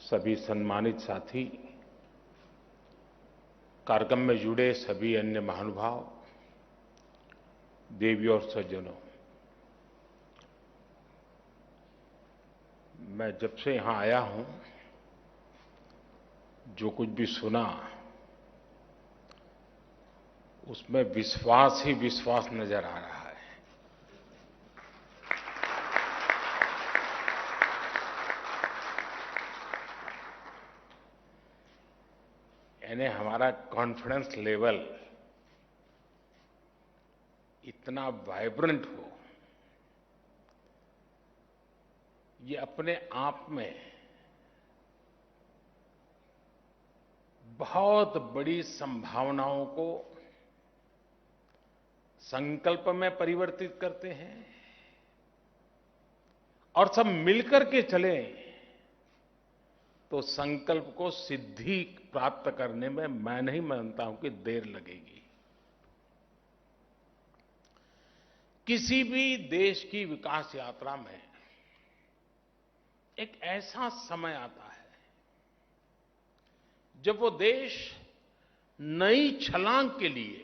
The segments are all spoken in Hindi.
सभी सम्मानित साथी, कार्यक्रम में जुड़े सभी अन्य महानुभाव, देवी और सज्जनों, मैं जब से यहां आया हूं, जो कुछ भी सुना, उसमें विश्वास ही विश्वास नजर आ रहा है। यानी हमारा कॉन्फिडेंस लेवल इतना वाइब्रेंट हो, ये अपने आप में बहुत बड़ी संभावनाओं को संकल्प में परिवर्तित करते हैं और सब मिलकर के चलें तो संकल्प को सिद्धि प्राप्त करने में मैं नहीं मानता हूं कि देर लगेगी। किसी भी देश की विकास यात्रा में एक ऐसा समय आता है जब वो देश नई छलांग के लिए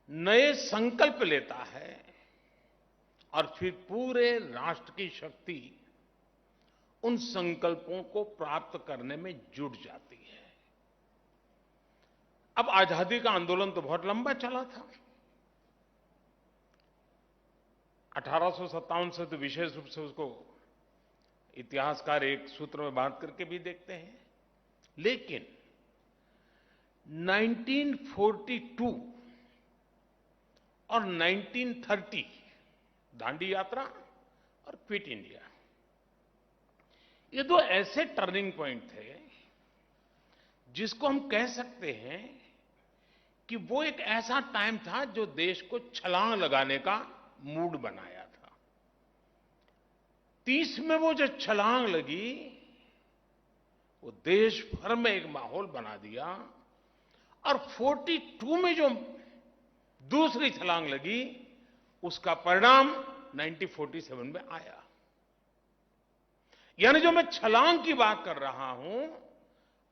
नए संकल्प लेता है और फिर पूरे राष्ट्र की शक्ति उन संकल्पों को प्राप्त करने में जुट जाती है। अब आजादी का आंदोलन तो बहुत लंबा चला था। 1857 से तो विशेष रूप से उसको इतिहासकार एक सूत्र में बात करके भी देखते हैं, लेकिन 1942 और 1930 दांडी यात्रा और क्विट इंडिया, ये दो ऐसे टर्निंग पॉइंट थे जिसको हम कह सकते हैं कि वो एक ऐसा टाइम था जो देश को छलांग लगाने का मूड बनाया था। 30 में वो जो छलांग लगी, वो देश भर में एक माहौल बना दिया और 42 में जो दूसरी छलांग लगी, उसका परिणाम 1947 में आया। यानी जो मैं छलांग की बात कर रहा हूं,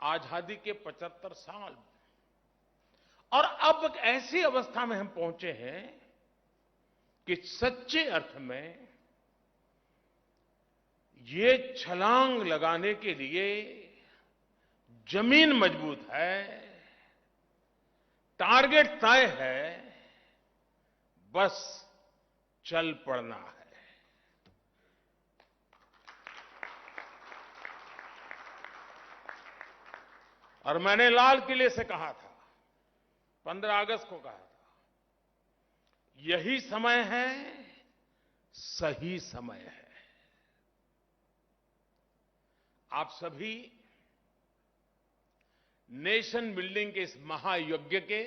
आजादी के 75 साल, और अब एक ऐसी अवस्था में हम पहुंचे हैं कि सच्चे अर्थ में ये छलांग लगाने के लिए जमीन मजबूत है, टारगेट तय है, बस चल पड़ना है। और मैंने लाल किले से कहा था, 15 अगस्त को कहा था, यही समय है, सही समय है। आप सभी नेशन बिल्डिंग के इस महायज्ञ के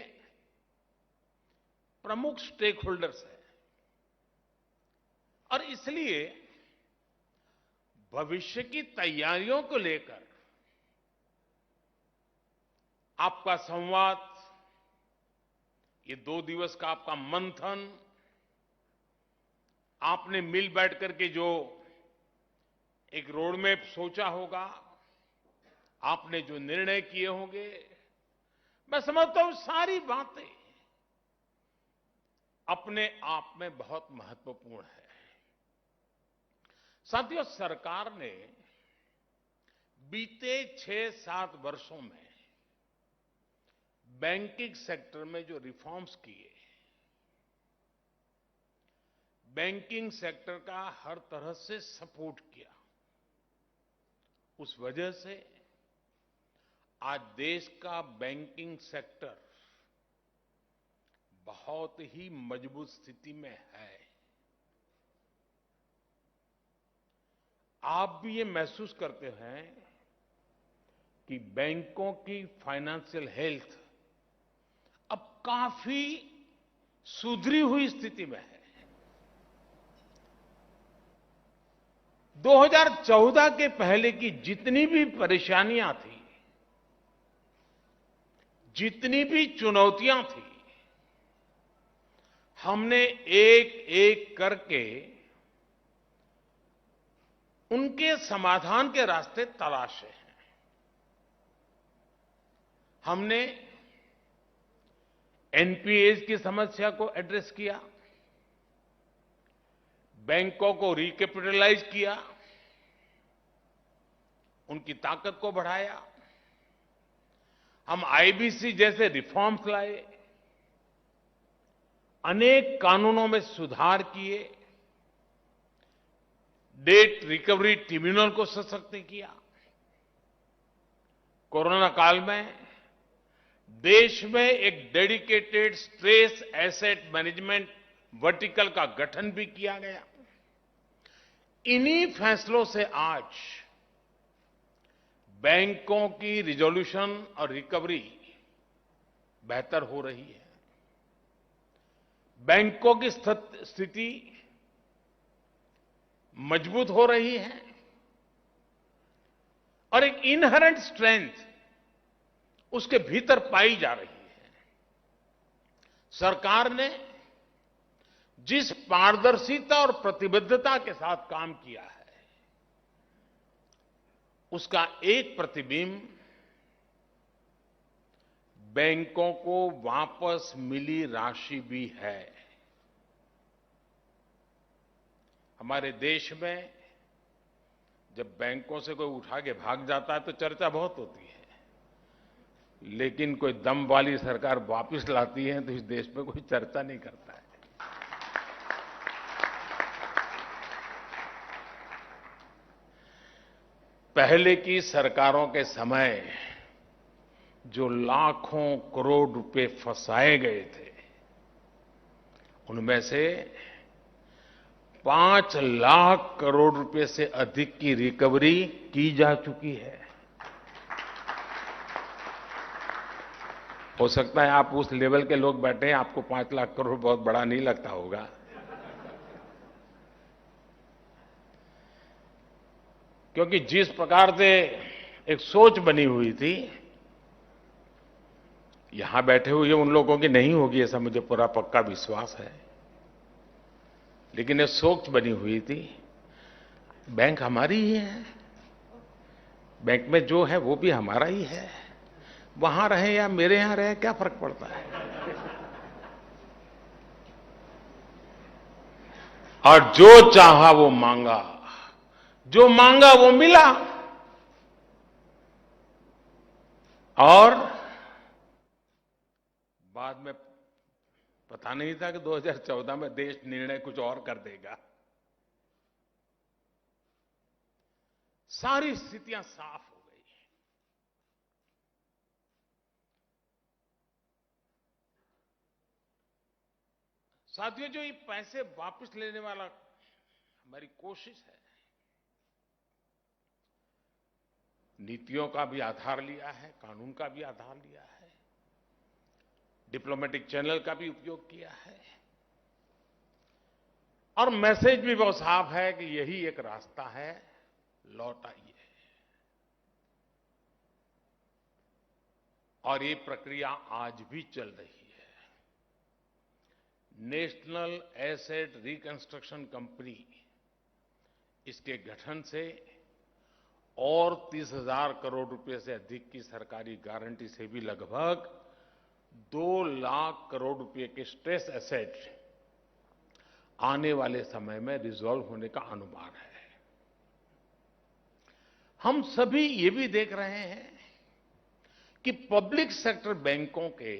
प्रमुख स्टेक होल्डर्स हैं और इसलिए भविष्य की तैयारियों को लेकर आपका संवाद, ये 2 दिवस का आपका मंथन, आपने मिल बैठ करके जो एक रोडमैप सोचा होगा, आपने जो निर्णय किए होंगे, मैं समझता हूं सारी बातें अपने आप में बहुत महत्वपूर्ण है। साथियों, सरकार ने बीते 6-7 वर्षों में बैंकिंग सेक्टर में जो रिफॉर्म्स किए, बैंकिंग सेक्टर का हर तरह से सपोर्ट किया, उस वजह से आज देश का बैंकिंग सेक्टर बहुत ही मजबूत स्थिति में है। आप भी ये महसूस करते हैं कि बैंकों की फाइनेंशियल हेल्थ अब काफी सुधरी हुई स्थिति में है। 2014 के पहले की जितनी भी परेशानियां थी, जितनी भी चुनौतियां थी, हमने एक एक करके उनके समाधान के रास्ते तलाशे हैं। हमने एनपीएस की समस्या को एड्रेस किया, बैंकों को रिकैपिटलाइज किया, उनकी ताकत को बढ़ाया। हम आईबीसी जैसे रिफॉर्म्स लाए, अनेक कानूनों में सुधार किए, डेट रिकवरी ट्रिब्यूनल को सशक्त किया। कोरोना काल में देश में एक dedicated stress asset management vertical का गठन भी किया गया। इन्हीं फैसलों से आज बैंकों की रिजोल्यूशन और रिकवरी बेहतर हो रही है। बैंकों की स्थिति मजबूत हो रही है और एक इनहेरेंट स्ट्रेंथ उसके भीतर पाई जा रही है। सरकार ने जिस पारदर्शिता और प्रतिबद्धता के साथ काम किया है, उसका एक प्रतिबिंब बैंकों को वापस मिली राशि भी है। हमारे देश में जब बैंकों से कोई उठा के भाग जाता है तो चर्चा बहुत होती है, लेकिन कोई दम वाली सरकार वापस लाती है तो इस देश में कोई चर्चा नहीं करता है। पहले की सरकारों के समय जो लाखों करोड़ रुपए फंसाए गए थे, उनमें से 5 लाख करोड़ रुपए से अधिक की रिकवरी की जा चुकी है। हो सकता है आप उस लेवल के लोग बैठे हैं, आपको 5 लाख करोड़ बहुत बड़ा नहीं लगता होगा, क्योंकि जिस प्रकार से एक सोच बनी हुई थी, यहां बैठे हुए उन लोगों की नहीं होगी ऐसा मुझे पूरा पक्का विश्वास है, लेकिन ये सोच बनी हुई थी बैंक हमारी ही है, बैंक में जो है वो भी हमारा ही है, वहां रहे या मेरे यहां रहे क्या फर्क पड़ता है। और जो चाहा वो मांगा, जो मांगा वो मिला, और बाद में पता नहीं था कि 2014 में देश निर्णय कुछ और कर देगा। सारी स्थितियां साफ हो गई। साथियों, जो ये पैसे वापस लेने वाला हमारी कोशिश है, नीतियों का भी आधार लिया है, कानून का भी आधार लिया है, डिप्लोमेटिक चैनल का भी उपयोग किया है, और मैसेज भी बहुत साफ है कि यही एक रास्ता है, लौट आइए। और ये प्रक्रिया आज भी चल रही है। नेशनल एसेट रिकंस्ट्रक्शन कंपनी, इसके गठन से और 30,000 करोड़ रुपए से अधिक की सरकारी गारंटी से भी लगभग 2 लाख करोड़ रुपए के स्ट्रेस एसेट आने वाले समय में रिजॉल्व होने का अनुमान है। हम सभी ये भी देख रहे हैं कि पब्लिक सेक्टर बैंकों के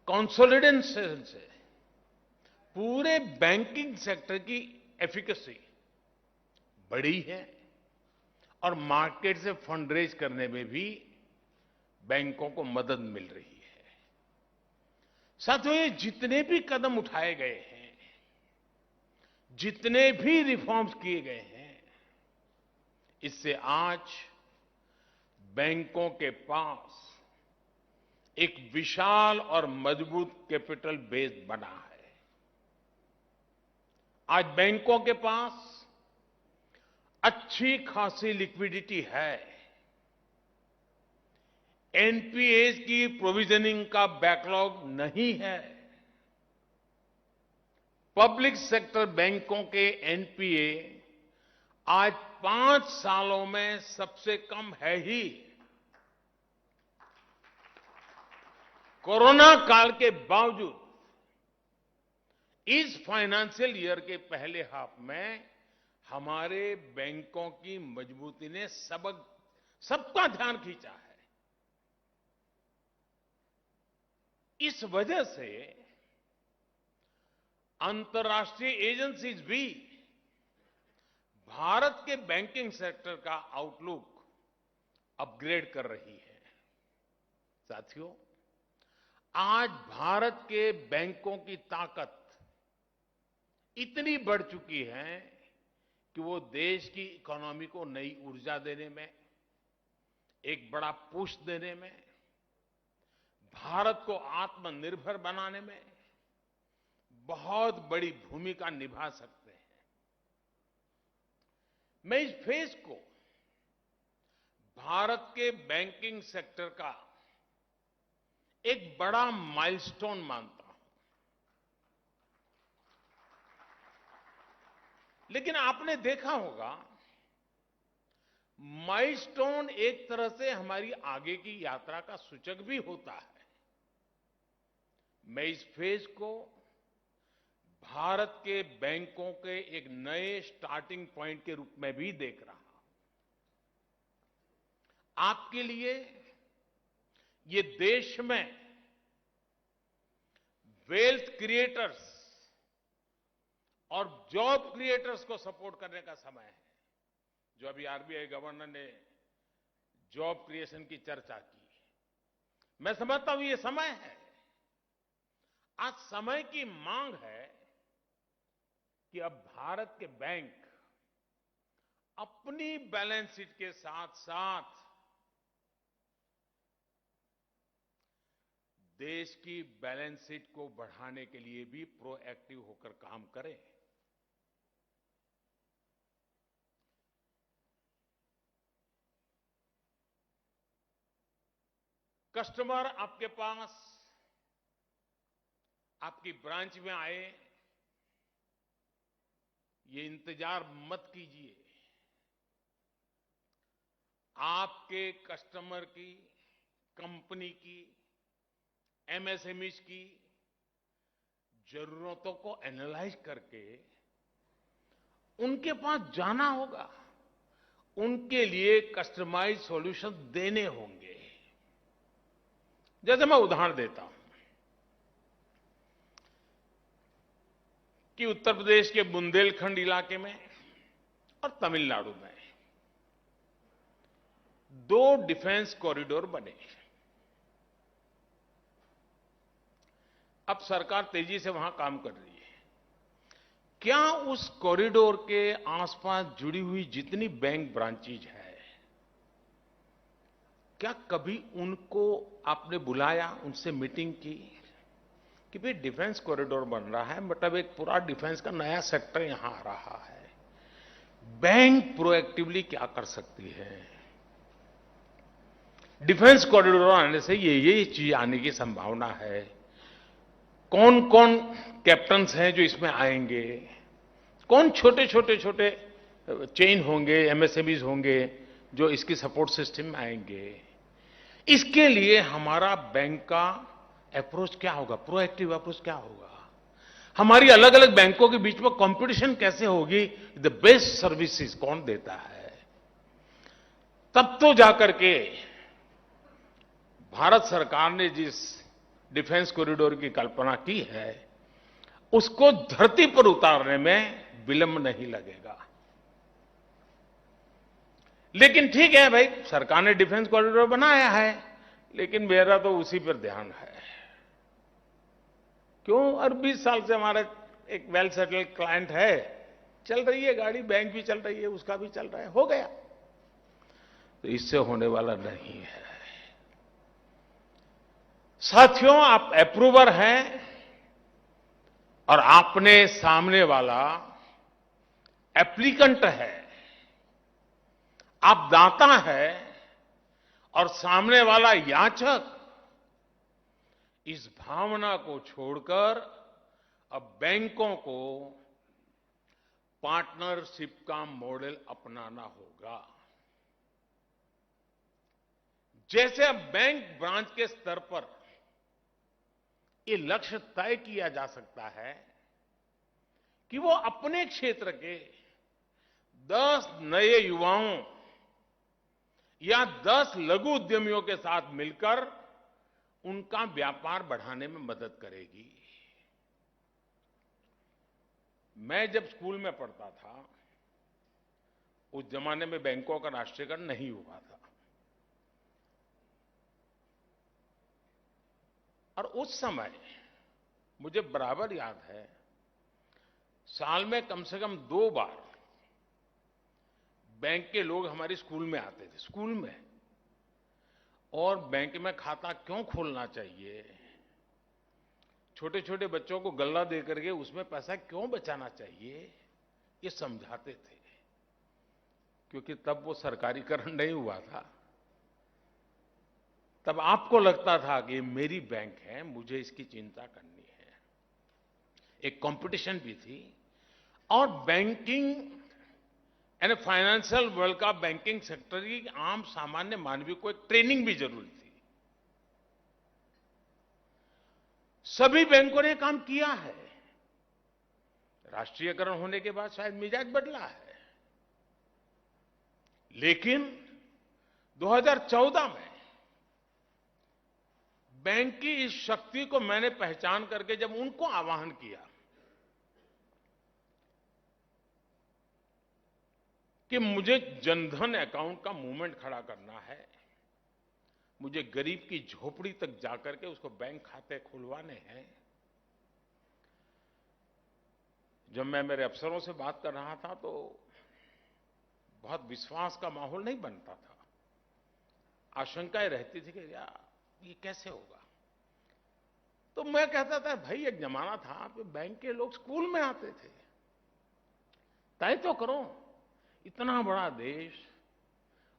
कंसोलिडेशन से पूरे बैंकिंग सेक्टर की एफिकेसी बढ़ी है और मार्केट से फंड रेज करने में भी बैंकों को मदद मिल रही है। साथियों, ये जितने भी कदम उठाए गए हैं, जितने भी रिफॉर्म्स किए गए हैं, इससे आज बैंकों के पास एक विशाल और मजबूत कैपिटल बेस बना है। आज बैंकों के पास अच्छी खासी लिक्विडिटी है। एनपीएस की प्रोविजनिंग का बैकलॉग नहीं है। पब्लिक सेक्टर बैंकों के एनपीए आज 5 सालों में सबसे कम है ही। कोरोना काल के बावजूद इस फाइनेंशियल ईयर के पहले हाफ में हमारे बैंकों की मजबूती ने सबका ध्यान खींचा है। इस वजह से अंतर्राष्ट्रीय एजेंसीज भी भारत के बैंकिंग सेक्टर का आउटलुक अपग्रेड कर रही है। साथियों, आज भारत के बैंकों की ताकत इतनी बढ़ चुकी है कि वो देश की इकोनॉमी को नई ऊर्जा देने में, एक बड़ा पुश देने में, भारत को आत्मनिर्भर बनाने में बहुत बड़ी भूमिका निभा सकते हैं। मैं इस फेज को भारत के बैंकिंग सेक्टर का एक बड़ा माइलस्टोन मानता हूं। लेकिन आपने देखा होगा, माइलस्टोन एक तरह से हमारी आगे की यात्रा का सूचक भी होता है। मैं इस फेज को भारत के बैंकों के एक नए स्टार्टिंग पॉइंट के रूप में भी देख रहा हूं। आपके लिए ये देश में वेल्थ क्रिएटर्स और जॉब क्रिएटर्स को सपोर्ट करने का समय है। जो अभी आरबीआई गवर्नर ने जॉब क्रिएशन की चर्चा की, मैं समझता हूं ये समय है। आज समय की मांग है कि अब भारत के बैंक अपनी बैलेंस शीट के साथ साथ देश की बैलेंस शीट को बढ़ाने के लिए भी प्रोएक्टिव होकर काम करें। कस्टमर आपके पास आपकी ब्रांच में आए, ये इंतजार मत कीजिए। आपके कस्टमर की, कंपनी की, एमएसएमईज की जरूरतों को एनालाइज करके उनके पास जाना होगा, उनके लिए कस्टमाइज सॉल्यूशन देने होंगे। जैसे मैं उदाहरण देता हूं कि उत्तर प्रदेश के बुंदेलखंड इलाके में और तमिलनाडु में 2 डिफेंस कॉरिडोर बने। अब सरकार तेजी से वहां काम कर रही है। क्या उस कॉरिडोर के आसपास जुड़ी हुई जितनी बैंक ब्रांचेज है, क्या कभी उनको आपने बुलाया, उनसे मीटिंग की कि भाई डिफेंस कॉरिडोर बन रहा है, मतलब एक पूरा डिफेंस का नया सेक्टर यहां आ रहा है, बैंक प्रोएक्टिवली क्या कर सकती है? डिफेंस कॉरिडोर आने से ये चीज आने की संभावना है। कौन कौन कैप्टन्स हैं जो इसमें आएंगे, कौन छोटे चेन होंगे, एमएसएमईज होंगे जो इसकी सपोर्ट सिस्टम में आएंगे। इसके लिए हमारा बैंक का अप्रोच क्या होगा, प्रोएक्टिव अप्रोच क्या होगा, हमारी अलग अलग बैंकों के बीच में कंपटीशन कैसे होगी, द बेस्ट सर्विसेज कौन देता है। तब तो जाकर के भारत सरकार ने जिस डिफेंस कॉरिडोर की कल्पना की है, उसको धरती पर उतारने में विलंब नहीं लगेगा। लेकिन ठीक है भाई, सरकार ने डिफेंस कॉरिडोर बनाया है, लेकिन मेरा तो उसी पर ध्यान है। क्यों? और 20 साल से हमारा एक वेल सेटल्ड क्लाइंट है, चल रही है गाड़ी, बैंक भी चल रही है, उसका भी चल रहा है, हो गया। तो इससे होने वाला नहीं है। साथियों, आप अप्रूवर हैं और आपने सामने वाला एप्लीकेंट है। आप दाता है और सामने वाला याचक। इस भावना को छोड़कर अब बैंकों को पार्टनरशिप का मॉडल अपनाना होगा। जैसे अब बैंक ब्रांच के स्तर पर ये लक्ष्य तय किया जा सकता है कि वो अपने क्षेत्र के 10 नए युवाओं या 10 लघु उद्यमियों के साथ मिलकर उनका व्यापार बढ़ाने में मदद करेगी। मैं जब स्कूल में पढ़ता था, उस जमाने में बैंकों का राष्ट्रीयकरण नहीं हुआ था, और उस समय मुझे बराबर याद है, साल में कम से कम 2 बार बैंक के लोग हमारे स्कूल में आते थे, स्कूल में। और बैंक में खाता क्यों खोलना चाहिए, छोटे छोटे बच्चों को गल्ला दे करके उसमें पैसा क्यों बचाना चाहिए, ये समझाते थे। क्योंकि तब वो सरकारीकरण नहीं हुआ था, तब आपको लगता था कि ये मेरी बैंक है, मुझे इसकी चिंता करनी है। एक कंपटीशन भी थी, और बैंकिंग यानी फाइनेंशियल वर्ल्ड का, बैंकिंग सेक्टर की आम सामान्य मानवीय को एक ट्रेनिंग भी जरूरी थी। सभी बैंकों ने काम किया है। राष्ट्रीयकरण होने के बाद शायद मिजाज बदला है, लेकिन 2014 में बैंक की इस शक्ति को मैंने पहचान करके जब उनको आह्वान किया कि मुझे जनधन अकाउंट का मूवमेंट खड़ा करना है, मुझे गरीब की झोपड़ी तक जाकर के उसको बैंक खाते खुलवाने हैं। जब मैं मेरे अफसरों से बात कर रहा था तो बहुत विश्वास का माहौल नहीं बनता था, आशंकाएं रहती थी कि यार ये कैसे होगा। तो मैं कहता था, भाई एक जमाना था कि बैंक के लोग स्कूल में आते थे, तय तो करो, इतना बड़ा देश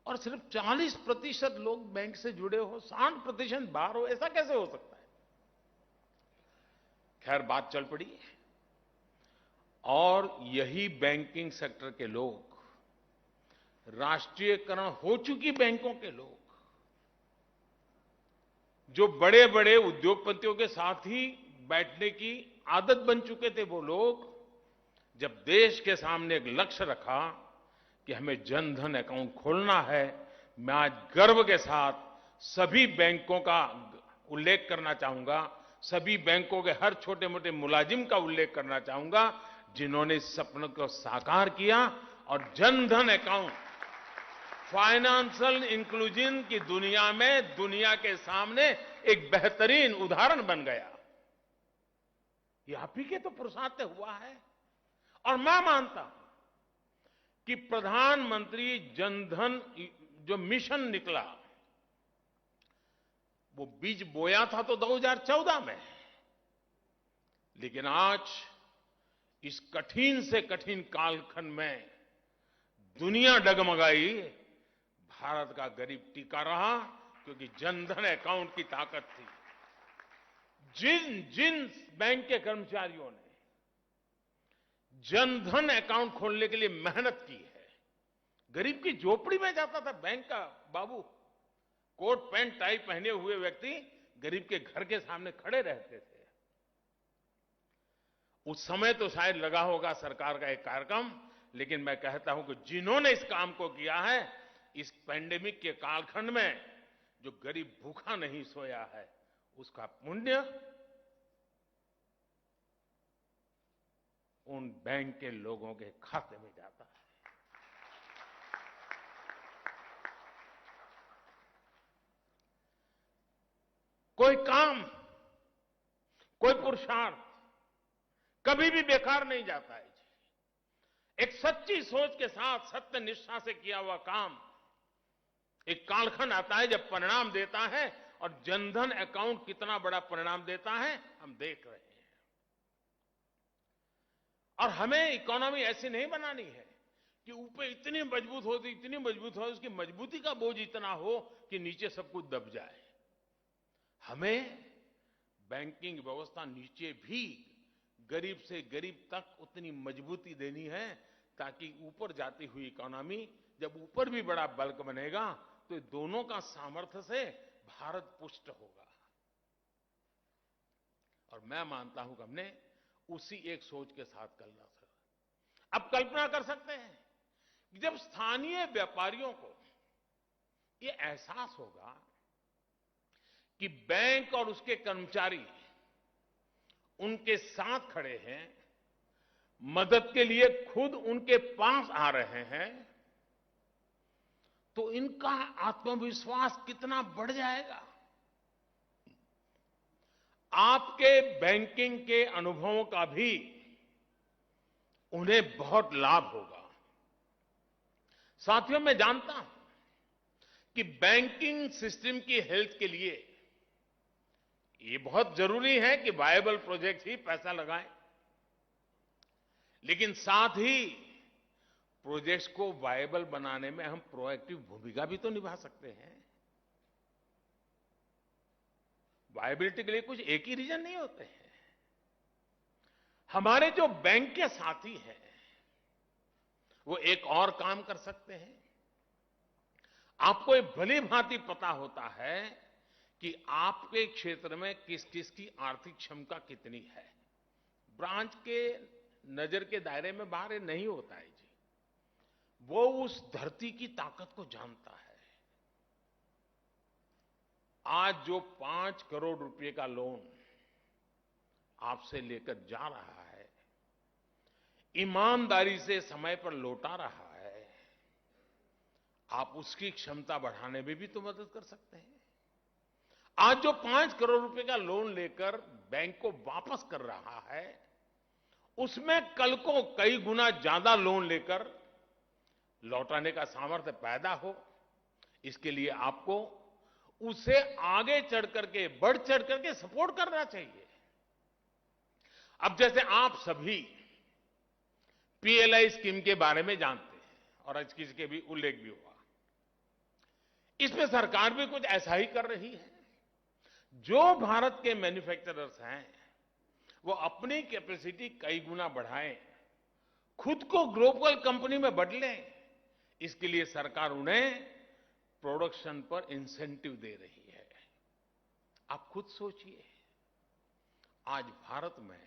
और सिर्फ 40% लोग बैंक से जुड़े हो, 60% बाहर हो, ऐसा कैसे हो सकता है। खैर बात चल पड़ी, और यही बैंकिंग सेक्टर के लोग, राष्ट्रीयकरण हो चुकी बैंकों के लोग, जो बड़े बड़े उद्योगपतियों के साथ ही बैठने की आदत बन चुके थे, वो लोग जब देश के सामने एक लक्ष्य रखा कि हमें जनधन अकाउंट खोलना है, मैं आज गर्व के साथ सभी बैंकों का उल्लेख करना चाहूंगा, सभी बैंकों के हर छोटे मोटे मुलाजिम का उल्लेख करना चाहूंगा, जिन्होंने इस सपने को साकार किया और जनधन अकाउंट फाइनेंशियल इंक्लूजन की दुनिया में दुनिया के सामने एक बेहतरीन उदाहरण बन गया। ये आप ही के तो पुरुषार्थ हुआ है। और मैं मानता हूं कि प्रधानमंत्री जनधन जो मिशन निकला, वो बीज बोया था तो 2014 में, लेकिन आज इस कठिन से कठिन कालखंड में दुनिया डगमगाई, भारत का गरीब टिका रहा, क्योंकि जनधन अकाउंट की ताकत थी। जिन जिन बैंक के कर्मचारियों ने जनधन अकाउंट खोलने के लिए मेहनत की है, गरीब की झोपड़ी में जाता था बैंक का बाबू, कोट पैंट टाई पहने हुए व्यक्ति गरीब के घर के सामने खड़े रहते थे। उस समय तो शायद लगा होगा सरकार का एक कार्यक्रम, लेकिन मैं कहता हूं कि जिन्होंने इस काम को किया है, इस पैंडेमिक के कालखंड में जो गरीब भूखा नहीं सोया है, उसका पुण्य उन बैंक के लोगों के खाते में जाता है। कोई काम, कोई पुरुषार्थ कभी भी बेकार नहीं जाता है। एक सच्ची सोच के साथ, सत्य निष्ठा से किया हुआ काम एक कालखंड आता है जब परिणाम देता है, और जनधन अकाउंट कितना बड़ा परिणाम देता है हम देख रहे हैं। और हमें इकोनॉमी ऐसी नहीं बनानी है कि ऊपर इतनी मजबूत होती, इतनी मजबूत हो, उसकी मजबूती का बोझ इतना हो कि नीचे सब कुछ दब जाए। हमें बैंकिंग व्यवस्था नीचे भी गरीब से गरीब तक उतनी मजबूती देनी है ताकि ऊपर जाती हुई इकोनॉमी जब ऊपर भी बड़ा बल्क बनेगा तो दोनों का सामर्थ्य से भारत पुष्ट होगा। और मैं मानता हूं कि हमने उसी एक सोच के साथ चलना था। अब कल्पना कर सकते हैं कि जब स्थानीय व्यापारियों को ये एहसास होगा कि बैंक और उसके कर्मचारी उनके साथ खड़े हैं, मदद के लिए खुद उनके पास आ रहे हैं, तो इनका आत्मविश्वास कितना बढ़ जाएगा। आपके बैंकिंग के अनुभवों का भी उन्हें बहुत लाभ होगा। साथियों, मैं जानता हूं कि बैंकिंग सिस्टम की हेल्थ के लिए ये बहुत जरूरी है कि वायबल प्रोजेक्ट ही पैसा लगाएं, लेकिन साथ ही प्रोजेक्ट्स को वायबल बनाने में हम प्रोएक्टिव भूमिका भी तो निभा सकते हैं। वायबिलिटी के लिए कुछ एक ही रीजन नहीं होते हैं। हमारे जो बैंक के साथी हैं वो एक और काम कर सकते हैं। आपको भली भांति पता होता है कि आपके क्षेत्र में किस किस की आर्थिक क्षमता कितनी है। ब्रांच के नजर के दायरे में बाहर ये नहीं होता है जी। वो उस धरती की ताकत को जानता है। आज जो 5 करोड़ रुपए का लोन आपसे लेकर जा रहा है, ईमानदारी से समय पर लौटा रहा है, आप उसकी क्षमता बढ़ाने में भी तो मदद कर सकते हैं। आज जो 5 करोड़ रुपए का लोन लेकर बैंक को वापस कर रहा है, उसमें कल को कई गुना ज्यादा लोन लेकर लौटाने का सामर्थ्य पैदा हो, इसके लिए आपको उसे आगे चढ़ करके, बढ़ चढ़ करके सपोर्ट करना चाहिए। अब जैसे आप सभी पीएलआई स्कीम के बारे में जानते हैं और आज किसी भी उल्लेख भी हुआ, इसमें सरकार भी कुछ ऐसा ही कर रही है। जो भारत के मैन्युफैक्चरर्स हैं वो अपनी कैपेसिटी कई गुना बढ़ाएं, खुद को ग्लोबल कंपनी में बदलें, इसके लिए सरकार उन्हें प्रोडक्शन पर इंसेंटिव दे रही है। आप खुद सोचिए, आज भारत में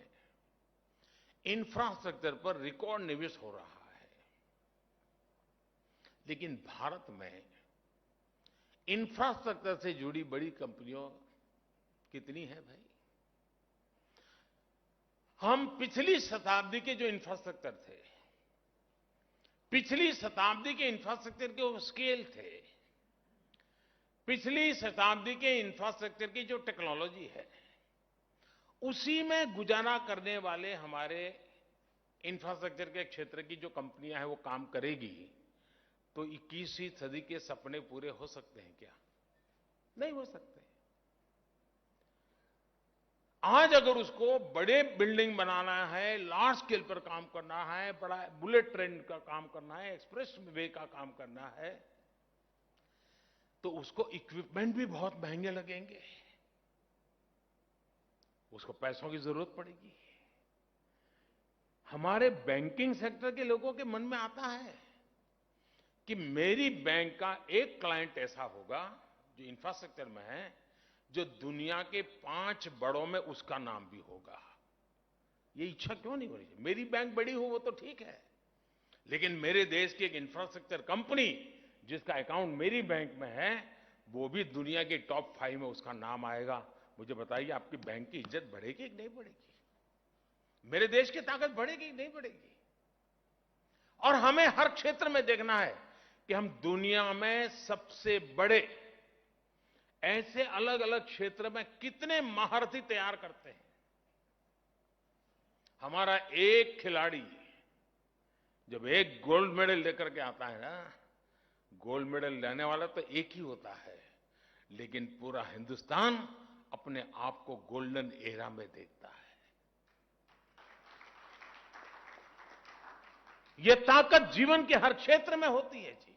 इंफ्रास्ट्रक्चर पर रिकॉर्ड निवेश हो रहा है, लेकिन भारत में इंफ्रास्ट्रक्चर से जुड़ी बड़ी कंपनियों कितनी है भाई? हम पिछली शताब्दी के जो इंफ्रास्ट्रक्चर थे, पिछली शताब्दी के इंफ्रास्ट्रक्चर के वो स्केल थे, पिछली शताब्दी के इंफ्रास्ट्रक्चर की जो टेक्नोलॉजी है, उसी में गुजारा करने वाले हमारे इंफ्रास्ट्रक्चर के क्षेत्र की जो कंपनियां हैं वो काम करेगी तो 21वीं सदी के सपने पूरे हो सकते हैं क्या? नहीं हो सकते। आज अगर उसको बड़े बिल्डिंग बनाना है, लार्ज स्केल पर काम करना है, बड़ा बुलेट ट्रेन का काम करना है, एक्सप्रेस वे का काम करना है, तो उसको इक्विपमेंट भी बहुत महंगे लगेंगे, उसको पैसों की जरूरत पड़ेगी। हमारे बैंकिंग सेक्टर के लोगों के मन में आता है कि मेरी बैंक का एक क्लाइंट ऐसा होगा जो इंफ्रास्ट्रक्चर में है, जो दुनिया के 5 बड़ों में उसका नाम भी होगा। ये इच्छा क्यों नहीं हो रही? मेरी बैंक बड़ी हो वो तो ठीक है, लेकिन मेरे देश की एक इंफ्रास्ट्रक्चर कंपनी जिसका अकाउंट मेरी बैंक में है, वो भी दुनिया के टॉप 5 में उसका नाम आएगा। मुझे बताइए, आपकी बैंक की इज्जत बढ़ेगी कि नहीं बढ़ेगी? मेरे देश की ताकत बढ़ेगी कि नहीं बढ़ेगी? और हमें हर क्षेत्र में देखना है कि हम दुनिया में सबसे बड़े ऐसे अलग अलग क्षेत्र में कितने महारथी तैयार करते हैं। हमारा एक खिलाड़ी जब एक गोल्ड मेडल लेकर के आता है ना, गोल्ड मेडल लेने वाला तो एक ही होता है, लेकिन पूरा हिंदुस्तान अपने आप को गोल्डन एरा में देखता है। यह ताकत जीवन के हर क्षेत्र में होती है जी।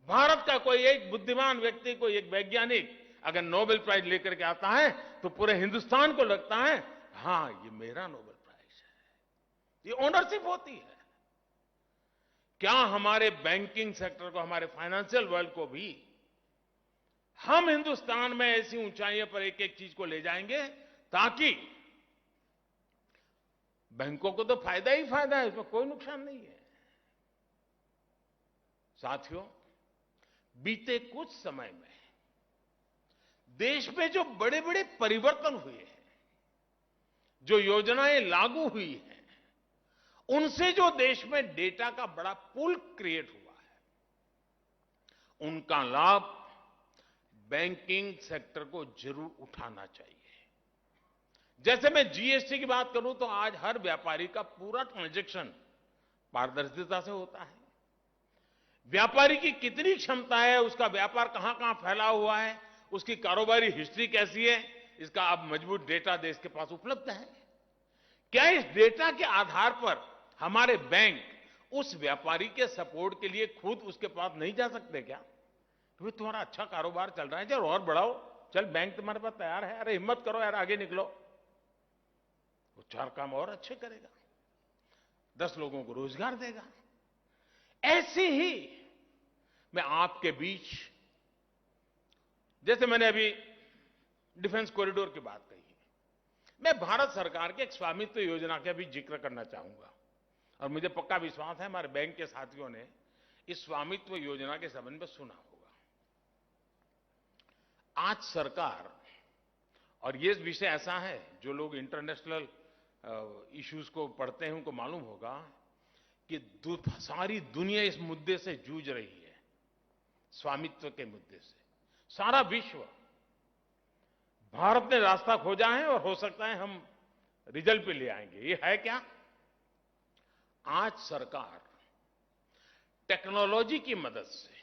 भारत का कोई एक बुद्धिमान व्यक्ति, कोई एक वैज्ञानिक अगर नोबेल प्राइज लेकर के आता है तो पूरे हिंदुस्तान को लगता है, हां, ये मेरा नोबेल प्राइज है। ये ओनरशिप होती है। क्या हमारे बैंकिंग सेक्टर को, हमारे फाइनेंशियल वर्ल्ड को भी हम हिंदुस्तान में ऐसी ऊंचाइयों पर एक एक चीज को ले जाएंगे ताकि बैंकों को तो फायदा ही फायदा है, इसमें कोई नुकसान नहीं है। साथियों, बीते कुछ समय में देश में जो बड़े बड़े परिवर्तन हुए हैं, जो योजनाएं लागू हुई हैं, उनसे जो देश में डेटा का बड़ा पूल क्रिएट हुआ है, उनका लाभ बैंकिंग सेक्टर को जरूर उठाना चाहिए। जैसे मैं जीएसटी की बात करूं तो आज हर व्यापारी का पूरा ट्रांजैक्शन पारदर्शिता से होता है। व्यापारी की कितनी क्षमता है, उसका व्यापार कहां कहां फैला हुआ है, उसकी कारोबारी हिस्ट्री कैसी है, इसका अब मजबूत डेटा देश के पास उपलब्ध है। क्या इस डेटा के आधार पर हमारे बैंक उस व्यापारी के सपोर्ट के लिए खुद उसके पास नहीं जा सकते क्या? तो तुम्हारा अच्छा कारोबार चल रहा है, चल और बढ़ाओ, चल बैंक तुम्हारे पास तैयार है, अरे हिम्मत करो यार, आगे निकलो। वो 4 काम और अच्छे करेगा, 10 लोगों को रोजगार देगा। ऐसे ही मैं आपके बीच, जैसे मैंने अभी डिफेंस कॉरिडोर की बात कही, मैं भारत सरकार के एक स्वामित्व योजना का भी जिक्र करना चाहूंगा। और मुझे पक्का विश्वास है हमारे बैंक के साथियों ने इस स्वामित्व योजना के संबंध में सुना होगा। आज सरकार, और ये विषय ऐसा है जो लोग इंटरनेशनल इश्यूज को पढ़ते हैं उनको मालूम होगा कि सारी दुनिया इस मुद्दे से जूझ रही है, स्वामित्व के मुद्दे से। सारा विश्व, भारत ने रास्ता खोजा है और हो सकता है हम रिजल्ट पे ले आएंगे। ये है क्या? आज सरकार टेक्नोलॉजी की मदद से,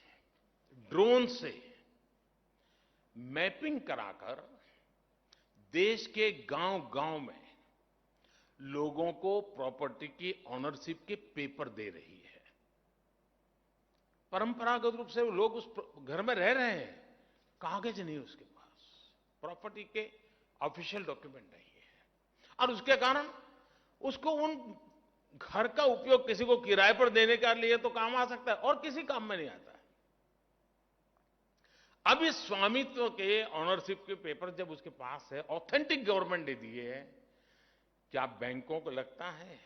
ड्रोन से मैपिंग कराकर देश के गांव-गांव में लोगों को प्रॉपर्टी की ऑनरशिप के पेपर दे रही है। परंपरागत रूप से लोग उस घर में रह रहे हैं, कागज नहीं उसके पास, प्रॉपर्टी के ऑफिशियल डॉक्यूमेंट नहीं है, और उसके कारण उसको उन घर का उपयोग किसी को किराए पर देने के लिए तो काम आ सकता है और किसी काम में नहीं आता है। अब इस स्वामित्व के ऑनरशिप के पेपर जब उसके पास है, ऑथेंटिक गवर्नमेंट ने दिए है, क्या बैंकों को लगता है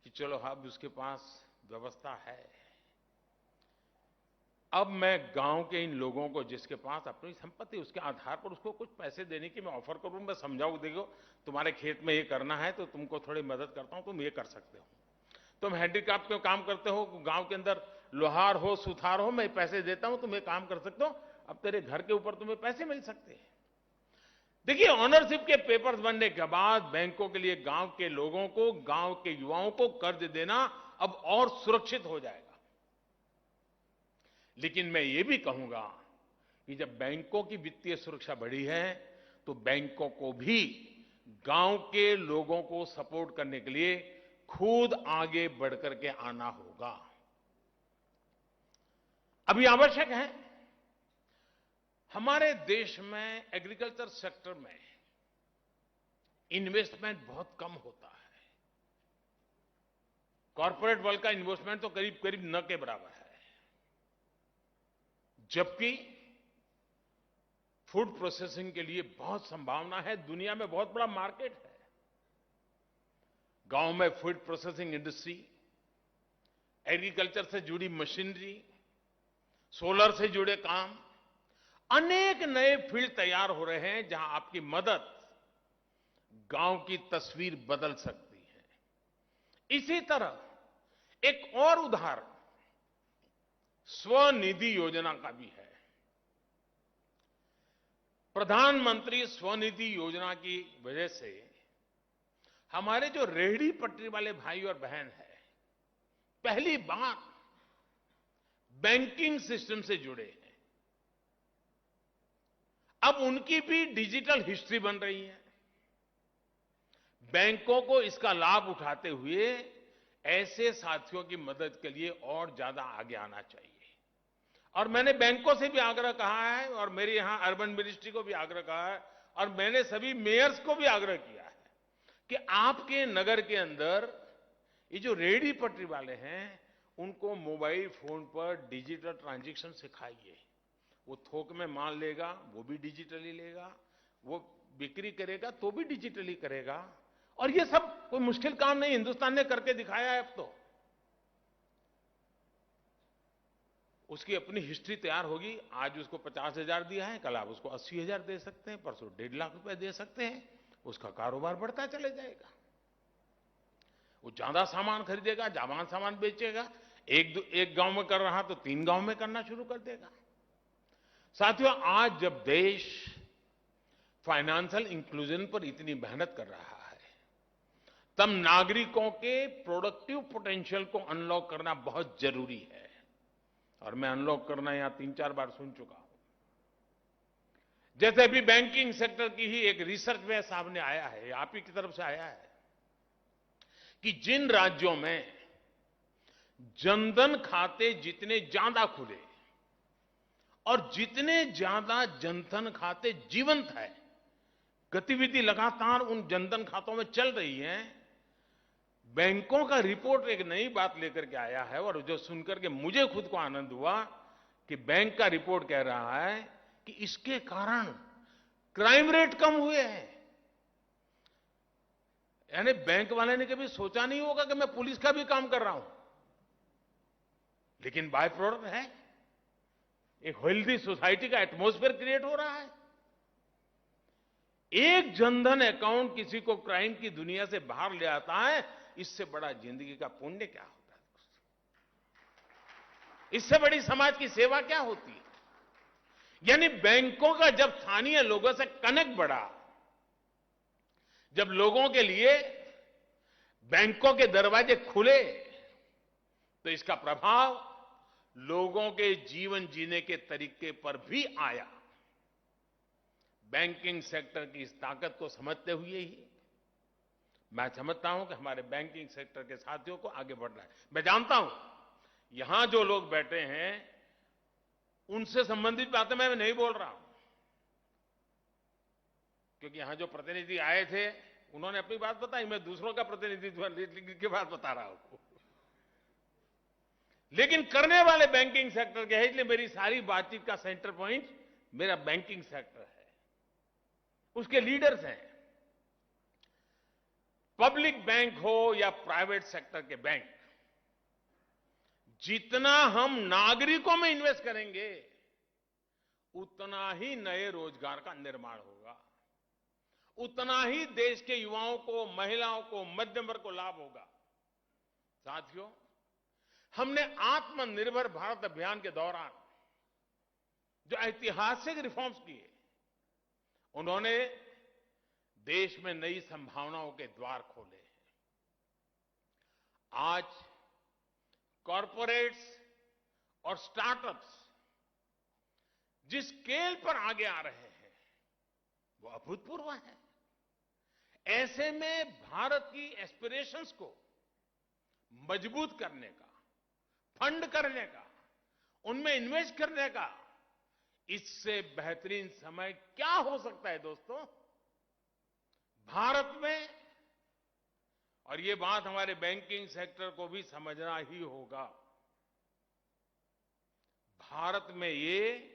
कि चलो अब उसके पास व्यवस्था है? अब मैं गांव के इन लोगों को जिसके पास अपनी संपत्ति, उसके आधार पर उसको कुछ पैसे देने की मैं ऑफर करूं, मैं समझाऊं, देखो तुम्हारे खेत में ये करना है तो तुमको थोड़ी मदद करता हूं, तुम ये कर सकते हो। तुम हैंडीक्राफ्ट में काम करते हो, गांव के अंदर लोहार हो, सुथार हो, मैं पैसे देता हूं, तुम ये काम कर सकते हो, अब तेरे घर के ऊपर तुम्हें पैसे मिल सकते हैं। देखिए, ऑनरशिप के पेपर्स बनने के बाद बैंकों के लिए गांव के लोगों को, गांव के युवाओं को कर्ज देना अब और सुरक्षित हो जाएगा। लेकिन मैं ये भी कहूंगा कि जब बैंकों की वित्तीय सुरक्षा बढ़ी है तो बैंकों को भी गांव के लोगों को सपोर्ट करने के लिए खुद आगे बढ़कर के आना होगा। अभी आवश्यक है, हमारे देश में एग्रीकल्चर सेक्टर में इन्वेस्टमेंट बहुत कम होता है। कॉर्पोरेट वर्ल्ड का इन्वेस्टमेंट तो करीब करीब न के बराबर है, जबकि फूड प्रोसेसिंग के लिए बहुत संभावना है, दुनिया में बहुत बड़ा मार्केट है। गांव में फूड प्रोसेसिंग इंडस्ट्री, एग्रीकल्चर से जुड़ी मशीनरी, सोलर से जुड़े काम, अनेक नए फील्ड तैयार हो रहे हैं जहां आपकी मदद गांव की तस्वीर बदल सकती है। इसी तरह एक और उदाहरण स्वनिधि योजना का भी है। प्रधानमंत्री स्वनिधि योजना की वजह से हमारे जो रेहड़ी पटरी वाले भाई और बहन हैं, पहली बार बैंकिंग सिस्टम से जुड़े हैं। अब उनकी भी डिजिटल हिस्ट्री बन रही है। बैंकों को इसका लाभ उठाते हुए ऐसे साथियों की मदद के लिए और ज्यादा आगे आना चाहिए। और मैंने बैंकों से भी आग्रह कहा है, और मेरे यहां अर्बन मिनिस्ट्री को भी आग्रह कहा है, और मैंने सभी मेयर्स को भी आग्रह किया है कि आपके नगर के अंदर ये जो रेहड़ी पटरी वाले हैं उनको मोबाइल फोन पर डिजिटल ट्रांजैक्शन सिखाइए। वो थोक में माल लेगा, वो भी डिजिटली लेगा, वो बिक्री करेगा तो भी डिजिटली करेगा। और ये सब कोई मुश्किल काम नहीं, हिंदुस्तान ने करके दिखाया है। अब तो उसकी अपनी हिस्ट्री तैयार होगी। आज उसको 50,000 दिया है, कल आप उसको 80,000 दे सकते हैं, परसों 1.5 लाख रुपए दे सकते हैं। उसका कारोबार बढ़ता चले जाएगा। वो ज्यादा सामान खरीदेगा, ज्यादा सामान बेचेगा। एक गांव में कर रहा तो 3 गांव में करना शुरू कर देगा। साथियों, आज जब देश फाइनेंशियल इंक्लूजन पर इतनी मेहनत कर रहा है, तब नागरिकों के प्रोडक्टिव पोटेंशियल को अनलॉक करना बहुत जरूरी है। और मैं अनलॉक करना यहां 3-4 बार सुन चुका हूं। जैसे अभी बैंकिंग सेक्टर की ही एक रिसर्च में सामने आया है, आप ही की तरफ से आया है, कि जिन राज्यों में जनधन खाते जितने ज्यादा खुले और जितने ज्यादा जनधन खाते जीवंत है, गतिविधि लगातार उन जनधन खातों में चल रही है, बैंकों का रिपोर्ट एक नई बात लेकर के आया है। और जो सुनकर के मुझे खुद को आनंद हुआ कि बैंक का रिपोर्ट कह रहा है कि इसके कारण क्राइम रेट कम हुए हैं। यानी बैंक वाले ने कभी सोचा नहीं होगा कि मैं पुलिस का भी काम कर रहा हूं, लेकिन बाय प्रोडक्ट है, एक हेल्दी सोसाइटी का एटमॉस्फेयर क्रिएट हो रहा है। एक जनधन अकाउंट किसी को क्राइम की दुनिया से बाहर ले आता है, इससे बड़ा जिंदगी का पुण्य क्या होता है? इससे बड़ी समाज की सेवा क्या होती है? यानी बैंकों का जब स्थानीय लोगों से कनेक्ट बढ़ा, जब लोगों के लिए बैंकों के दरवाजे खुले, तो इसका प्रभाव लोगों के जीवन जीने के तरीके पर भी आया। बैंकिंग सेक्टर की इस ताकत को समझते हुए ही मैं समझता हूं कि हमारे बैंकिंग सेक्टर के साथियों को आगे बढ़ना है। मैं जानता हूं यहां जो लोग बैठे हैं उनसे संबंधित बातें मैं नहीं बोल रहा हूं, क्योंकि यहां जो प्रतिनिधि आए थे उन्होंने अपनी बात बताई, मैं दूसरों का प्रतिनिधित्व की बात बता रहा हूं। लेकिन करने वाले बैंकिंग सेक्टर के हैं, इसलिए मेरी सारी बातचीत का सेंटर पॉइंट मेरा बैंकिंग सेक्टर है, उसके लीडर्स हैं। पब्लिक बैंक हो या प्राइवेट सेक्टर के बैंक, जितना हम नागरिकों में इन्वेस्ट करेंगे उतना ही नए रोजगार का निर्माण होगा, उतना ही देश के युवाओं को, महिलाओं को, मध्यम वर्ग को लाभ होगा। साथियों, हमने आत्मनिर्भर भारत अभियान के दौरान जो ऐतिहासिक रिफॉर्म्स किए, उन्होंने देश में नई संभावनाओं के द्वार खोले हैं। आज कॉरपोरेट्स और स्टार्टअप्स जिस स्केल पर आगे आ रहे हैं वो अभूतपूर्व है। ऐसे में भारत की एस्पिरेशंस को मजबूत करने का, फंड करने का, उनमें इन्वेस्ट करने का इससे बेहतरीन समय क्या हो सकता है दोस्तों? भारत में, और ये बात हमारे बैंकिंग सेक्टर को भी समझना ही होगा, भारत में ये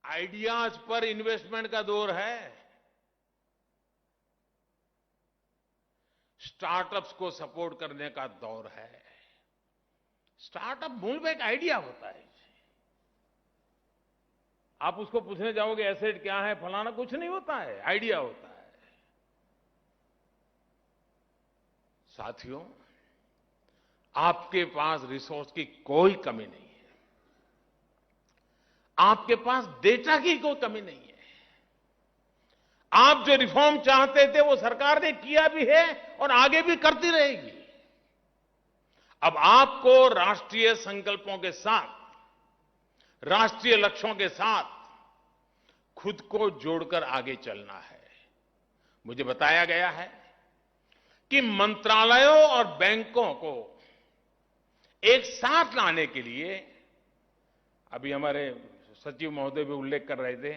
आइडियाज पर इन्वेस्टमेंट का दौर है। स्टार्टअप्स को सपोर्ट करने का दौर है। स्टार्टअप मूल में एक आइडिया होता है। आप उसको पूछने जाओगे एसेट क्या है, फलाना, कुछ नहीं होता है, आइडिया होता है। साथियों, आपके पास रिसोर्स की कोई कमी नहीं है, आपके पास डेटा की कोई कमी नहीं है। आप जो रिफॉर्म चाहते थे वो सरकार ने किया भी है और आगे भी करती रहेगी। अब आपको राष्ट्रीय संकल्पों के साथ, राष्ट्रीय लक्ष्यों के साथ खुद को जोड़कर आगे चलना है। मुझे बताया गया है कि मंत्रालयों और बैंकों को एक साथ लाने के लिए, अभी हमारे सचिव महोदय भी उल्लेख कर रहे थे,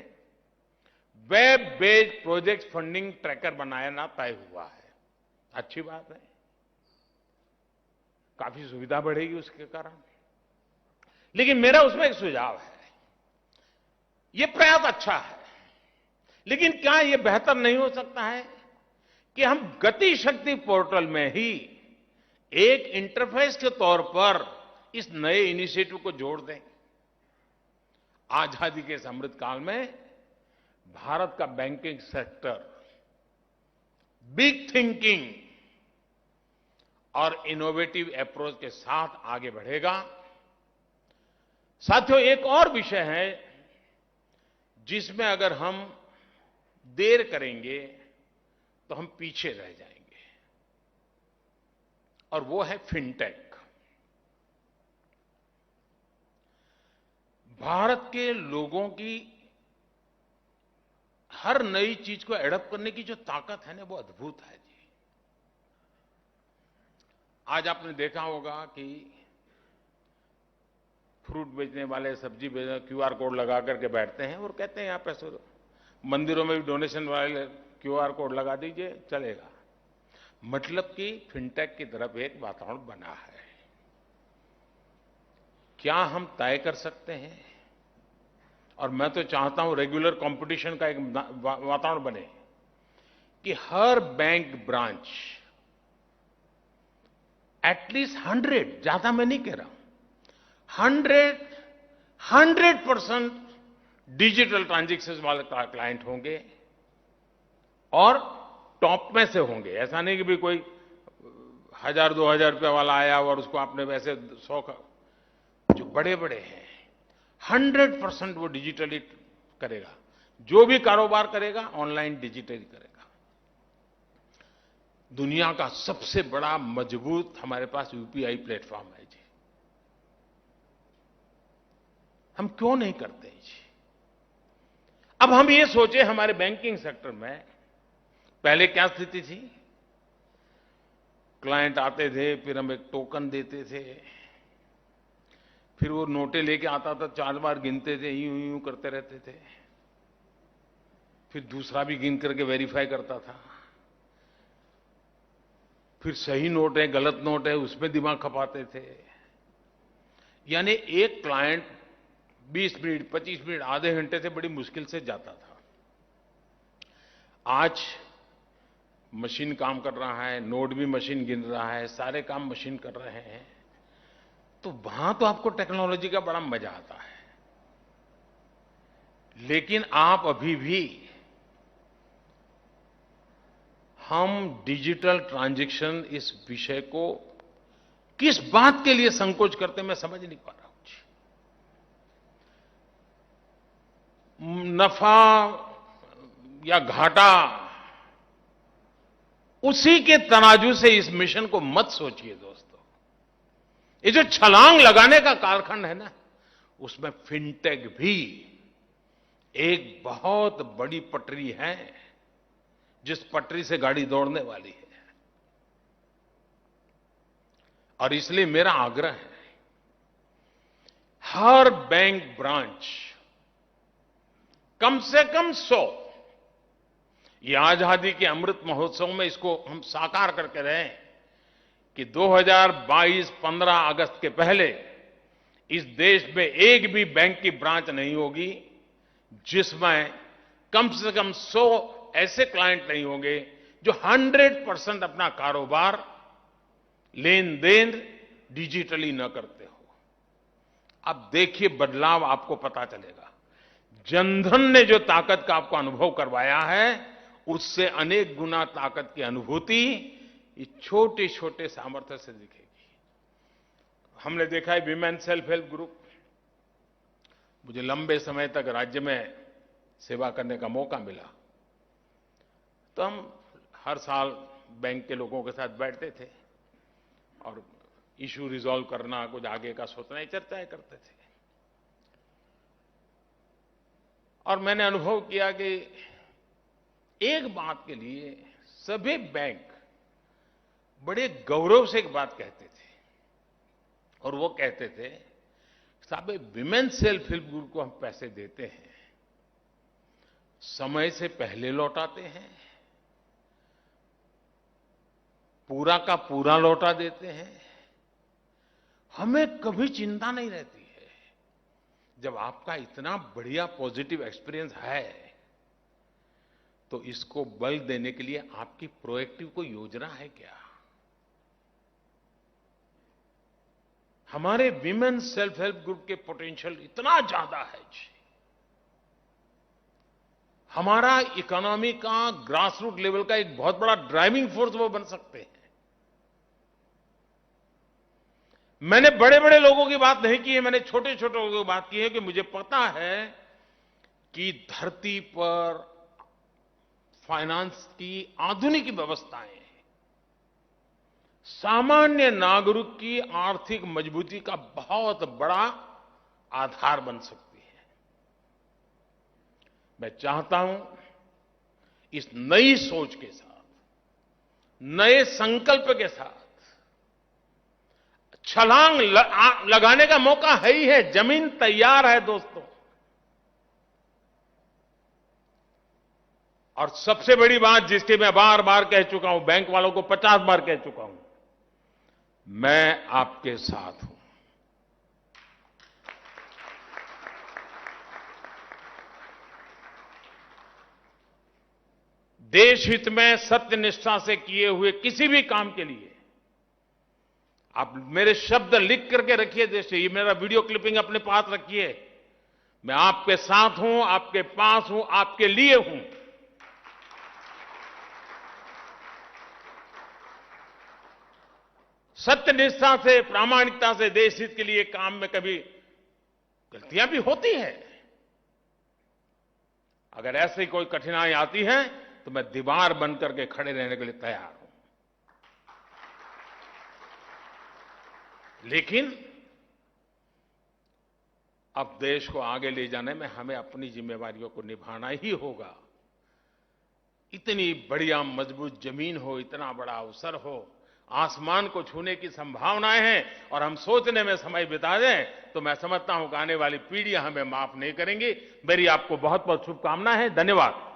web based project funding tracker बनाना तय हुआ है। अच्छी बात है। काफी सुविधा बढ़ेगी उसके कारण। लेकिन मेरा उसमें एक सुझाव है, ये प्रयास अच्छा है, लेकिन क्या ये बेहतर नहीं हो सकता है कि हम गति शक्ति पोर्टल में ही एक इंटरफेस के तौर पर इस नए इनिशिएटिव को जोड़ दें। आजादी के इस अमृत काल में भारत का बैंकिंग सेक्टर बिग थिंकिंग और इनोवेटिव अप्रोच के साथ आगे बढ़ेगा। साथियों, एक और विषय है जिसमें अगर हम देर करेंगे तो हम पीछे रह जाएंगे, और वो है फिनटेक। भारत के लोगों की हर नई चीज को एडॉप्ट करने की जो ताकत है ना, वो अद्भुत है जी। आज आपने देखा होगा कि फ्रूट बेचने वाले, सब्जी बेचने, क्यूआर कोड लगा करके बैठते हैं और कहते हैं यहां पैसे दो। मंदिरों में भी डोनेशन वाले क्यूआर कोड लगा दीजिए, चलेगा। मतलब कि फिनटेक की तरफ एक वातावरण बना है। क्या हम तय कर सकते हैं, और मैं तो चाहता हूं रेगुलर कंपटीशन का एक वातावरण बने कि हर बैंक ब्रांच एटलीस्ट 100, ज्यादा मैं नहीं कह रहा हूं, 100% डिजिटल ट्रांजैक्शन वाले क्लाइंट होंगे और टॉप में से होंगे। ऐसा नहीं कि भी कोई 1000-2000 रुपये वाला आया और उसको आपने वैसे 100 का, जो बड़े बड़े हैं 100% वो डिजिटली करेगा। जो भी कारोबार करेगा ऑनलाइन डिजिटली करेगा। दुनिया का सबसे बड़ा मजबूत हमारे पास यूपीआई प्लेटफॉर्म है जी। हम क्यों नहीं करते जी? अब हम ये सोचे हमारे बैंकिंग सेक्टर में पहले क्या स्थिति थी, क्लाइंट आते थे, फिर हम एक टोकन देते थे, फिर वो नोटें लेके आता था, 4 बार गिनते थे, यूं यूं करते रहते थे, फिर दूसरा भी गिन करके वेरीफाई करता था, फिर सही नोट है गलत नोट है उसमें दिमाग खपाते थे। यानी एक क्लाइंट 20 मिनट 25 मिनट आधे घंटे से बड़ी मुश्किल से जाता था। आज मशीन काम कर रहा है, नोट भी मशीन गिन रहा है, सारे काम मशीन कर रहे हैं, तो वहां तो आपको टेक्नोलॉजी का बड़ा मजा आता है। लेकिन आप अभी भी हम डिजिटल ट्रांजैक्शन इस विषय को किस बात के लिए संकोच करते मैं समझ नहीं पा रहा हूं। नफा या घाटा, उसी के तराजू से इस मिशन को मत सोचिए दोस्तों। ये जो छलांग लगाने का कालखंड है ना, उसमें फिनटेक भी एक बहुत बड़ी पटरी है, जिस पटरी से गाड़ी दौड़ने वाली है। और इसलिए मेरा आग्रह है, हर बैंक ब्रांच कम से कम 100, ये आजादी के अमृत महोत्सव में इसको हम साकार करके रहें कि 2022-15 अगस्त के पहले इस देश में एक भी बैंक की ब्रांच नहीं होगी जिसमें कम से कम 100 ऐसे क्लाइंट नहीं होंगे जो 100% अपना कारोबार, लेन देन डिजिटली न करते हो। अब देखिए बदलाव आपको पता चलेगा। जनधन ने जो ताकत का आपको अनुभव करवाया है, उससे अनेक गुना ताकत की अनुभूति इस छोटे छोटे सामर्थ्य से दिखेगी। हमने देखा है विमेन सेल्फ हेल्प ग्रुप, मुझे लंबे समय तक राज्य में सेवा करने का मौका मिला, तो हम हर साल बैंक के लोगों के साथ बैठते थे और इश्यू रिजॉल्व करना, कुछ आगे का सोचना, चर्चाएं करते थे। और मैंने अनुभव किया कि एक बात के लिए सभी बैंक बड़े गौरव से एक बात कहते थे, और वो कहते थे, साहब विमेन सेल्फ हेल्प ग्रुप को हम पैसे देते हैं, समय से पहले लौटाते हैं, पूरा का पूरा लौटा देते हैं, हमें कभी चिंता नहीं रहती है। जब आपका इतना बढ़िया पॉजिटिव एक्सपीरियंस है तो इसको बल देने के लिए आपकी प्रोएक्टिव कोई योजना है क्या? हमारे विमेन सेल्फ हेल्प ग्रुप के पोटेंशियल इतना ज्यादा है जी। हमारा इकोनॉमी का ग्रास रूट लेवल का एक बहुत बड़ा ड्राइविंग फोर्स वो बन सकते हैं। मैंने बड़े बड़े लोगों की बात नहीं की है, मैंने छोटे छोटे लोगों की बात की है कि मुझे पता है कि धरती पर फाइनेंस की आधुनिक व्यवस्थाएं सामान्य नागरिक की आर्थिक मजबूती का बहुत बड़ा आधार बन सकती है। मैं चाहता हूं इस नई सोच के साथ, नए संकल्प के साथ छलांग लगाने का मौका है ही है। जमीन तैयार है दोस्तों। और सबसे बड़ी बात जिसकी मैं बार बार कह चुका हूं, बैंक वालों को 50 बार कह चुका हूं, मैं आपके साथ हूं। देश हित में सत्यनिष्ठा से किए हुए किसी भी काम के लिए आप मेरे शब्द लिख करके रखिए। जैसे ये मेरा वीडियो क्लिपिंग अपने पास रखिए। मैं आपके साथ हूं, आपके पास हूं, आपके लिए हूं। सत्यनिष्ठा से, प्रामाणिकता से देश हित के लिए काम में कभी गलतियां भी होती हैं। अगर ऐसी कोई कठिनाई आती है तो मैं दीवार बन करके खड़े रहने के लिए तैयार हूं। लेकिन अब देश को आगे ले जाने में हमें अपनी जिम्मेवारियों को निभाना ही होगा। इतनी बढ़िया मजबूत जमीन हो, इतना बड़ा अवसर हो, आसमान को छूने की संभावनाएं हैं और हम सोचने में समय बिता दें तो मैं समझता हूं कि आने वाली पीढ़ियां हमें माफ नहीं करेंगी। मेरी आपको बहुत बहुत शुभकामनाएं हैं। धन्यवाद।